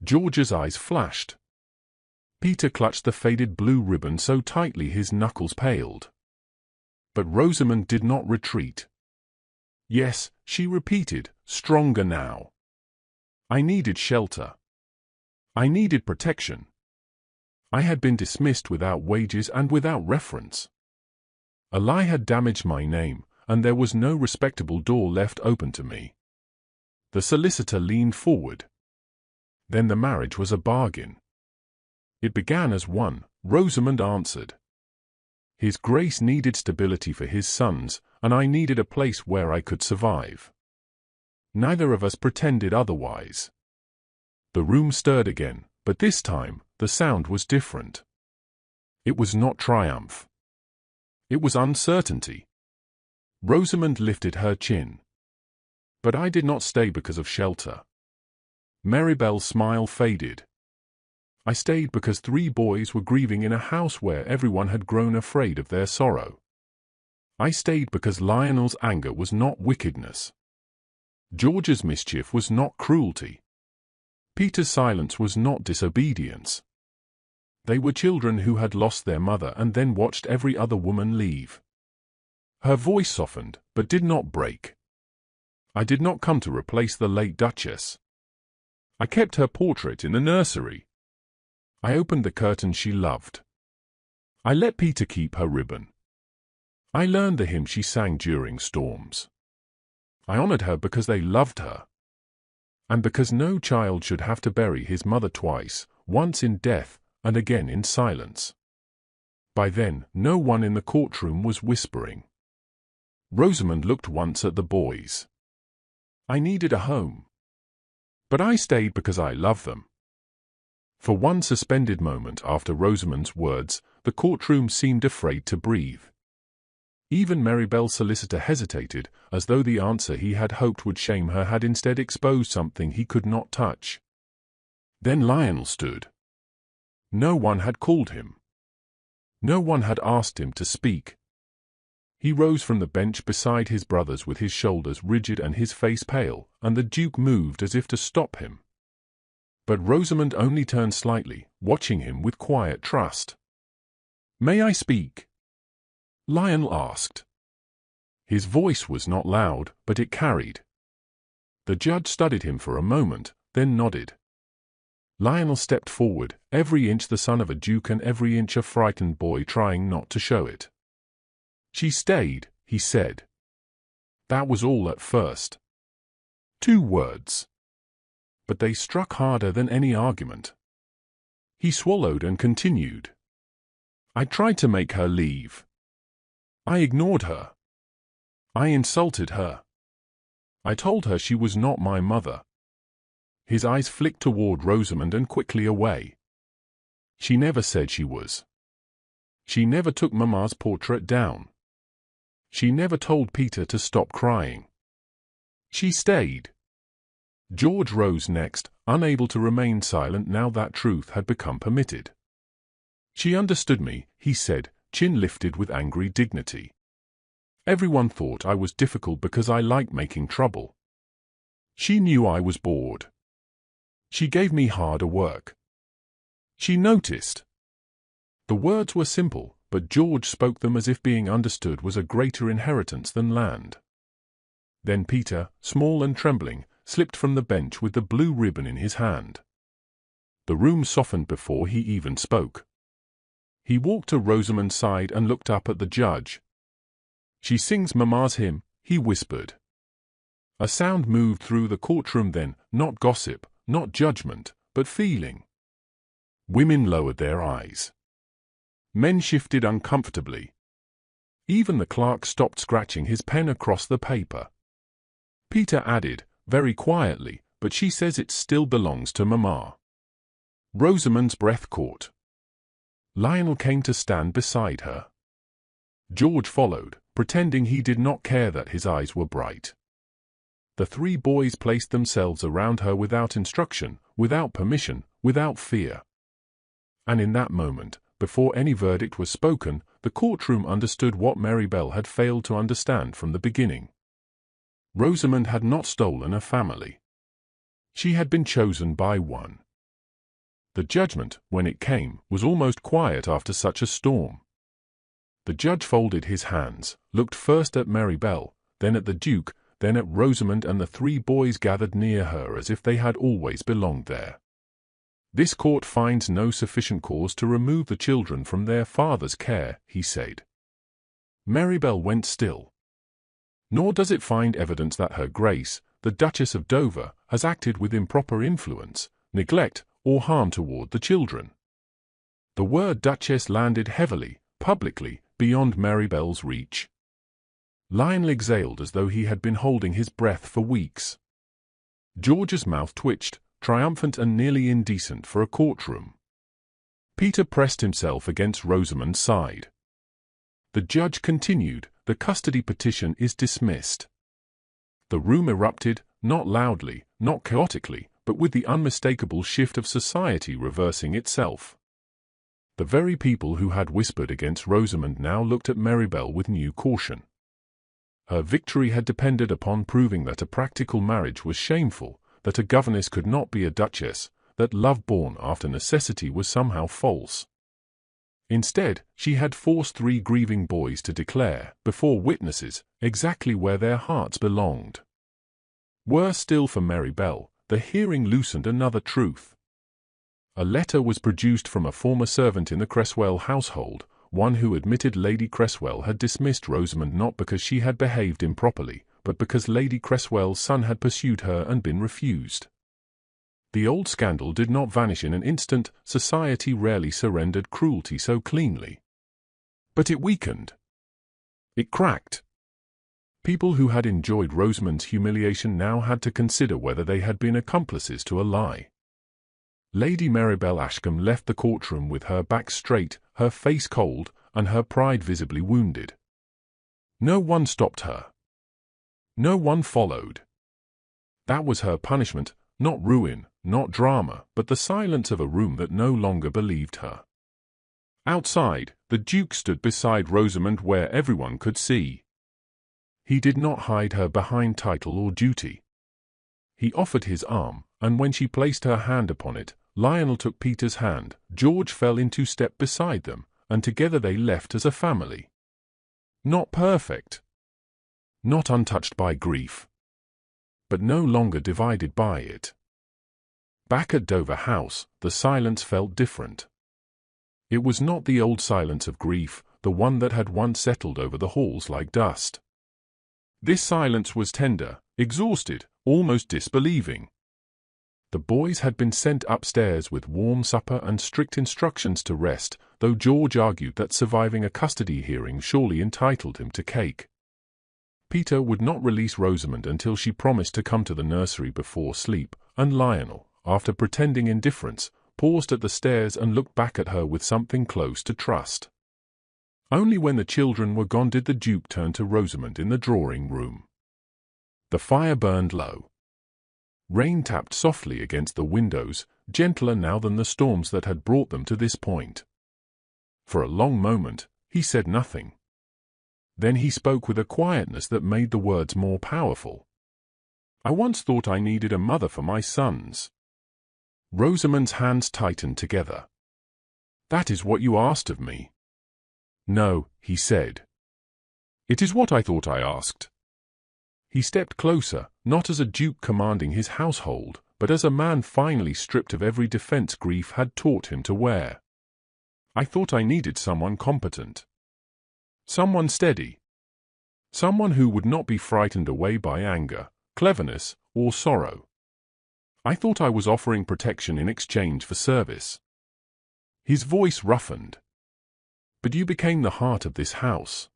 George's eyes flashed. Peter clutched the faded blue ribbon so tightly his knuckles paled. But Rosamond did not retreat. "Yes," she repeated, stronger now. "I needed shelter. I needed protection. I had been dismissed without wages and without reference. A lie had damaged my name, and there was no respectable door left open to me." The solicitor leaned forward. "Then the marriage was a bargain." "It began as one," Rosamond answered. "His Grace needed stability for his sons, and I needed a place where I could survive. Neither of us pretended otherwise." The room stirred again, but this time, the sound was different. It was not triumph. It was uncertainty. Rosamond lifted her chin. "But I did not stay because of shelter." Marybelle's smile faded. "I stayed because 3 boys were grieving in a house where everyone had grown afraid of their sorrow. I stayed because Lionel's anger was not wickedness. George's mischief was not cruelty. Peter's silence was not disobedience. They were children who had lost their mother and then watched every other woman leave." Her voice softened, but did not break. "I did not come to replace the late Duchess. I kept her portrait in the nursery. I opened the curtain she loved. I let Peter keep her ribbon. I learned the hymn she sang during storms. I honored her because they loved her. And because no child should have to bury his mother twice, once in death and again in silence." By then, no one in the courtroom was whispering. Rosamond looked once at the boys. "I needed a home. But I stayed because I love them." For one suspended moment after Rosamond's words, the courtroom seemed afraid to breathe. Even Marybelle's solicitor hesitated, as though the answer he had hoped would shame her had instead exposed something he could not touch. Then Lionel stood. No one had called him. No one had asked him to speak. He rose from the bench beside his brothers with his shoulders rigid and his face pale, and the Duke moved as if to stop him. But Rosamond only turned slightly, watching him with quiet trust. "May I speak?" Lionel asked. His voice was not loud, but it carried. The judge studied him for a moment, then nodded. Lionel stepped forward, every inch the son of a duke and every inch a frightened boy trying not to show it. "She stayed," he said. "That was all at first. 2 words. But they struck harder than any argument." He swallowed and continued. "I tried to make her leave. I ignored her. I insulted her. I told her she was not my mother." His eyes flicked toward Rosamond and quickly away. "She never said she was. She never took Mama's portrait down. She never told Peter to stop crying. She stayed." George rose next, unable to remain silent now that truth had become permitted. "She understood me," he said, chin lifted with angry dignity. "Everyone thought I was difficult because I liked making trouble. She knew I was bored. She gave me harder work. She noticed." The words were simple, but George spoke them as if being understood was a greater inheritance than land. Then Peter, small and trembling, slipped from the bench with the blue ribbon in his hand. The room softened before he even spoke. He walked to Rosamond's side and looked up at the judge. "She sings Mama's hymn," he whispered. A sound moved through the courtroom then, not gossip, not judgment, but feeling. Women lowered their eyes. Men shifted uncomfortably. Even the clerk stopped scratching his pen across the paper. Peter added, very quietly, "But she says it still belongs to Mama." Rosamond's breath caught. Lionel came to stand beside her. George followed, pretending he did not care that his eyes were bright. The three boys placed themselves around her without instruction, without permission, without fear. And in that moment, before any verdict was spoken, the courtroom understood what Maribel had failed to understand from the beginning. Rosamond had not stolen a family. She had been chosen by one. The judgment, when it came, was almost quiet after such a storm. The judge folded his hands, looked first at Maribel, then at the Duke, then at Rosamond, and the three boys gathered near her as if they had always belonged there. "This court finds no sufficient cause to remove the children from their father's care," he said. Maribel went still. "Nor does it find evidence that Her Grace, the Duchess of Dover, has acted with improper influence, neglect, or harm toward the children." The word Duchess landed heavily, publicly, beyond Maribel's reach. Lionel exhaled as though he had been holding his breath for weeks. George's mouth twitched, triumphant and nearly indecent for a courtroom. Peter pressed himself against Rosamond's side. The judge continued, "The custody petition is dismissed." The room erupted, not loudly, not chaotically, but with the unmistakable shift of society reversing itself. The very people who had whispered against Rosamond now looked at Maribel with new caution. Her victory had depended upon proving that a practical marriage was shameful, that a governess could not be a duchess, that love born after necessity was somehow false. Instead, she had forced three grieving boys to declare, before witnesses, exactly where their hearts belonged. Worse still for Maribel, the hearing loosened another truth. A letter was produced from a former servant in the Cresswell household, one who admitted Lady Cresswell had dismissed Rosamond not because she had behaved improperly, but because Lady Cresswell's son had pursued her and been refused. The old scandal did not vanish in an instant. Society rarely surrendered cruelty so cleanly. But it weakened. It cracked. People who had enjoyed Rosamond's humiliation now had to consider whether they had been accomplices to a lie. Lady Maribel Ashcombe left the courtroom with her back straight, her face cold, and her pride visibly wounded. No one stopped her. No one followed. That was her punishment, not ruin, not drama, but the silence of a room that no longer believed her. Outside, the Duke stood beside Rosamond where everyone could see. He did not hide her behind title or duty. He offered his arm, and when she placed her hand upon it, Lionel took Peter's hand, George fell into step beside them, and together they left as a family. Not perfect. Not untouched by grief. But no longer divided by it. Back at Dover House, the silence felt different. It was not the old silence of grief, the one that had once settled over the halls like dust. This silence was tender, exhausted, almost disbelieving. The boys had been sent upstairs with warm supper and strict instructions to rest, though George argued that surviving a custody hearing surely entitled him to cake. Peter would not release Rosamond until she promised to come to the nursery before sleep, and Lionel, after pretending indifference, paused at the stairs and looked back at her with something close to trust. Only when the children were gone did the Duke turn to Rosamond in the drawing-room. The fire burned low. Rain tapped softly against the windows, gentler now than the storms that had brought them to this point. For a long moment, he said nothing. Then he spoke with a quietness that made the words more powerful. "I once thought I needed a mother for my sons." Rosamond's hands tightened together. "That is what you asked of me." "No," he said. "It is what I thought I asked." He stepped closer, not as a duke commanding his household, but as a man finally stripped of every defense grief had taught him to wear. I thought I needed someone competent. Someone steady. Someone who would not be frightened away by anger, cleverness, or sorrow. I thought I was offering protection in exchange for service. His voice roughened. But you became the heart of this house.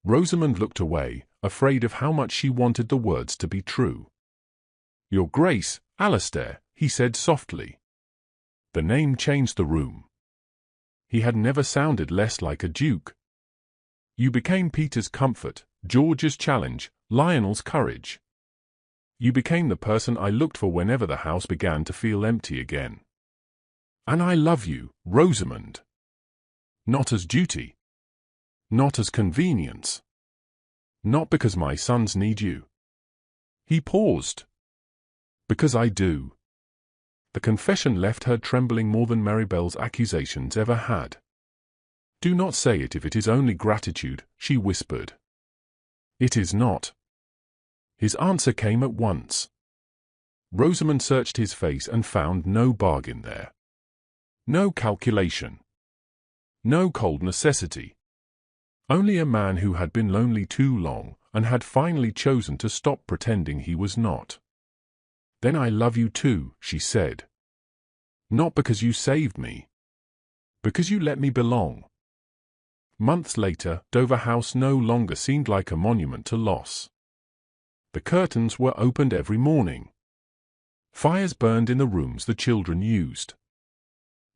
Rosamond looked away, afraid of how much she wanted the words to be true. Your Grace, Alastair, he said softly. The name changed the room. He had never sounded less like a duke. You became Peter's comfort, George's challenge, Lionel's courage. You became the person I looked for whenever the house began to feel empty again. And I love you, Rosamond. Not as duty. Not as convenience. Not because my sons need you. He paused. Because I do. The confession left her trembling more than Maribel's accusations ever had. Do not say it if it is only gratitude, she whispered. It is not. His answer came at once. Rosamond searched his face and found no bargain there. No calculation. No cold necessity. Only a man who had been lonely too long and had finally chosen to stop pretending he was not. Then I love you too, she said. Not because you saved me. Because you let me belong. Months later, Dover House no longer seemed like a monument to loss. The curtains were opened every morning. Fires burned in the rooms the children used.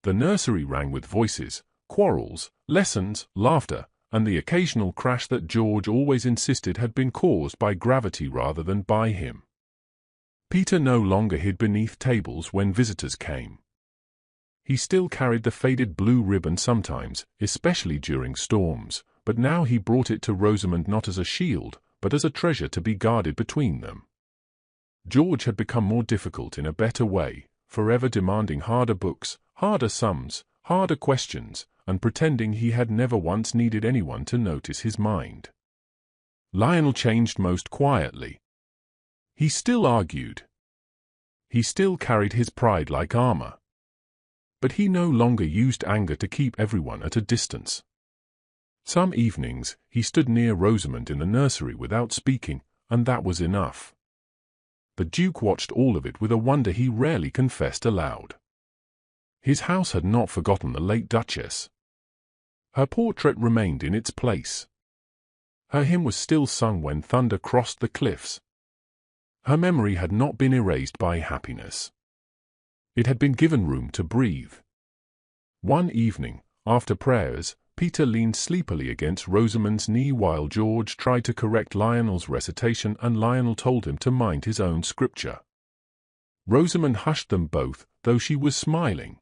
The nursery rang with voices, quarrels, lessons, laughter, and the occasional crash that George always insisted had been caused by gravity rather than by him. Peter no longer hid beneath tables when visitors came. He still carried the faded blue ribbon sometimes, especially during storms, but now he brought it to Rosamond not as a shield, but as a treasure to be guarded between them. George had become more difficult in a better way, forever demanding harder books, harder sums, harder questions, and pretending he had never once needed anyone to notice his mind. Lionel changed most quietly. He still argued. He still carried his pride like armor. But he no longer used anger to keep everyone at a distance. Some evenings, he stood near Rosamond in the nursery without speaking, and that was enough. The Duke watched all of it with a wonder he rarely confessed aloud. His house had not forgotten the late Duchess. Her portrait remained in its place. Her hymn was still sung when thunder crossed the cliffs. Her memory had not been erased by happiness. It had been given room to breathe. One evening, after prayers, Peter leaned sleepily against Rosamond's knee while George tried to correct Lionel's recitation and Lionel told him to mind his own scripture. Rosamond hushed them both, though she was smiling.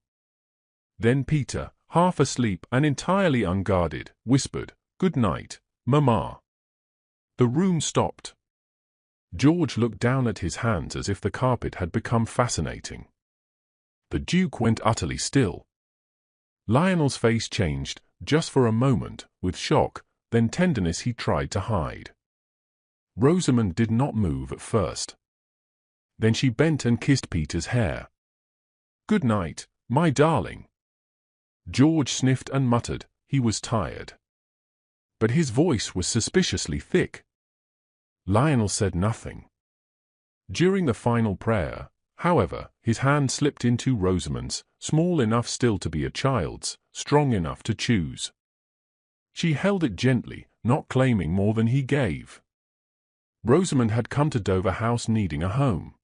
Then Peter, half asleep and entirely unguarded, whispered, "Good night, Mamma." The room stopped. George looked down at his hands as if the carpet had become fascinating. The Duke went utterly still. Lionel's face changed, just for a moment, with shock, then tenderness he tried to hide. Rosamond did not move at first. Then she bent and kissed Peter's hair. "Good night, my darling." George sniffed and muttered, he was tired. But his voice was suspiciously thick. Lionel said nothing. During the final prayer, however, his hand slipped into Rosamond's, small enough still to be a child's, strong enough to choose. She held it gently, not claiming more than he gave. Rosamond had come to Dover House needing a home.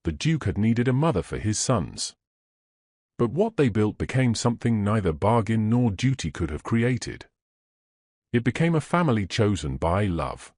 The Duke had needed a mother for his sons. But what they built became something neither bargain nor duty could have created. It became a family chosen by love.